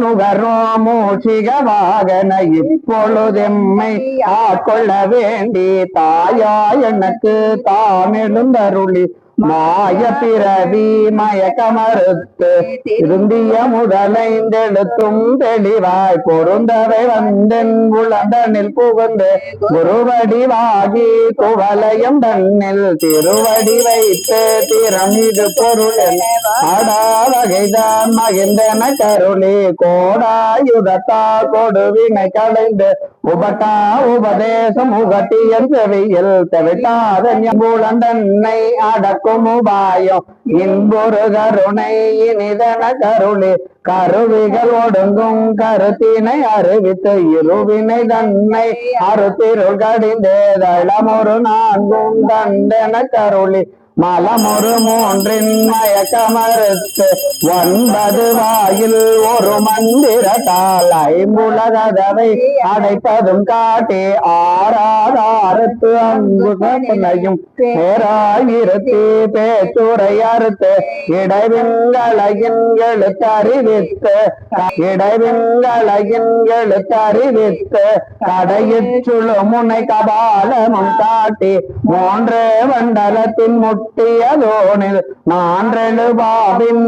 நுகரும் மூஷிக வாகன இப்பொழுதெம்மை ஆட்கொள்ள வேண்டி தாயா எனக்கு தாமெழுந்தருளி மாய பிறவி மயக்கமறுத்து திருந்திய முதலைந்தெழுத்தும் தெளிவாய் பொருந்தவை வந்தென் உளந்தனில் புகுந்து குருவடிவாகி குவலயம் தன்னில் திருவடி வைத்து திறமிது பொருள் அடாவகைதான் மகிழ்ந்தன கருளி கோடாயுதத்தா கொடுவினை களைந்து உபகா உபதேசம் உகட்டியன் செவியில் தவிட்டாத தன்னை அடக்கும் உபாயம் இன்பொரு கருணை இனிதன கருளி கருவிகள் ஒடுங்கும் கருத்தினை அறிவித்து இருவினை தன்னை அறுத்திருள் கடிந்தேதளமொரு நான்கும் தண்டன கருளி மலமொரு மூன்றின் மயக்கமறுத்து 9 வாயில் ஒரு மந்திரத்தால் ஐம்புலகதவை அடைப்பதும் காட்டி ஆறாதாரத்து அங்குனையும் பேராயிருத்தி பேச்சுரை அறுத்து இடைவிங்களையின் எழுத்தறிவித்து கடையிற்சுழு முனை கபாலமும் காட்டி 3 மண்டலத்தின் முட்டியதோனில் 4 பாபின்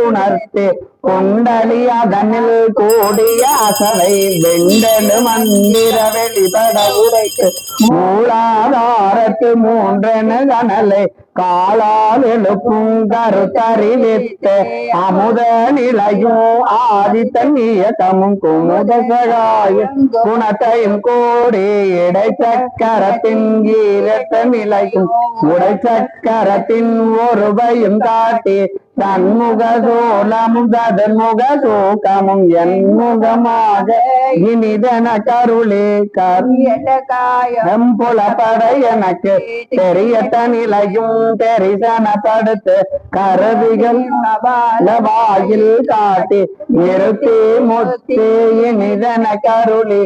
உணர்த்தி குண்டலி அதனில் கூடிய அசவை வெண்டலு மந்திர வெளிப்பட உரைக்கு மூலாதாரத்து 3 கனலை காலால் எழுப்பும் கருத்தறிவித்து அமுத நிலையும் ஆதித்தன் இயக்கமும் குமுத சகாய குணத்தையும் கோடி இடைச்சக்கரத்தின் ஈரட்ட நிலையும் உடைச்சக்கரத்தின் ஒருவையும் காட்டி தன்முக சோலமும் தன்முக சோகமும் என்முகமாக இனிதன கருளே கரியகாயம் புலப்பட எனக்கு தெரியட்ட நிலையும் தெரிசனப்படுத்து கருவிகள் வாயில் காட்டி நிறுத்தி முத்தி இனிதன கருளி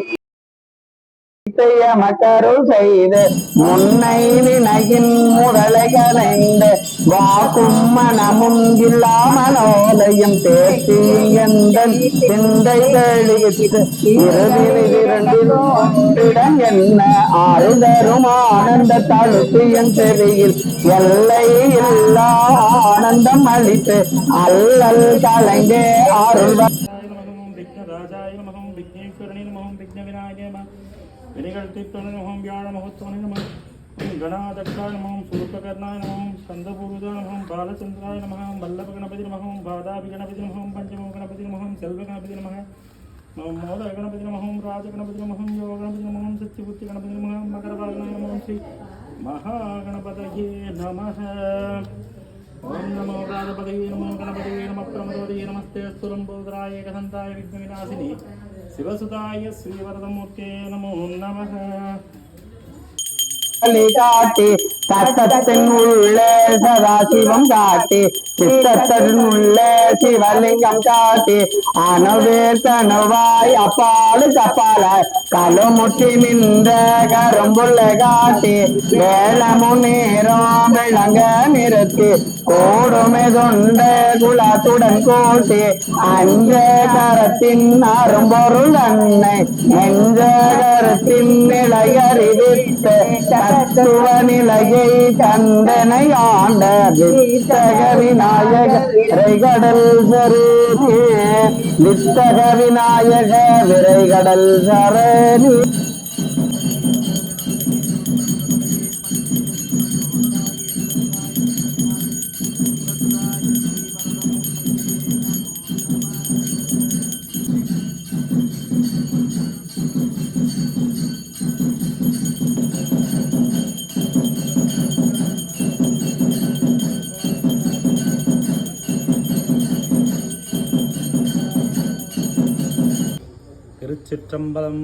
மகருள் செய்து முன்னை வினையின் முரலை கலைந்து வாக்கும் மனமும் இல்லாமலோலையும் தேர்த்தி எந்த சிந்தை தெளிவித்து இறுதியிடம் என்ன ஆழ்தரும் ஆனந்த தழுத்தியன் செவியில் எல்லை இல்லா ஆனந்தம் அளித்து அல்லல் கலைந்தே அருள் विनिगल तीर्थने नमः व्याण महोत्सवने नमः गणाध्यक्षाय नमः सूर्यकर्णाय नमः स्कंदपूर्वजाय नमः बालचंद्राय नमः वल्लभ गणपति नमः बादाभि गणपति नमः पंचमो गणपति नमः सेल्व गणपति नमः मोदय गणपति नमः राज गणपति नमः योग गणपति नमः सत्यपुत्र गणपति नमः मकरवाहनाय नमः श्री महागणपतये नमः ओम नमो गणपतये नमो गणपतये नमः प्रमदोदये नमस्ते सुरंबोदराय एकदंताय विघ्नविनाशिनी शिवसुताय श्रीवरदमूर्ते नमो नमः காட்டி சத்தத்தின் உள்ள சதாசிவம் காட்டி சித்தத்தின் உள்ள சிவலிங்கம் காட்டி அணுவேர் தனுவாய் அப்பாடு கப்பாலாய் கழுமுட்டி நின்ற கரும்புள்ள காட்டி வேளமும் நேரம் விளங்க நிறுத்தி கோடுமை தொண்ட குலத்துடன் கோட்டி அஞ்ச கரத்தின் அரும்பொருள் அன்னை நெஞ்ச கரத்தின் நிலையறிவித்து தத்துவ நிலையை கண்டனை ஆண்ட வித்தக விநாயக விரைகடல் சரணி வித்தக விநாயக விரைகடல் சரணி திருச்சிற்றம்பலம்.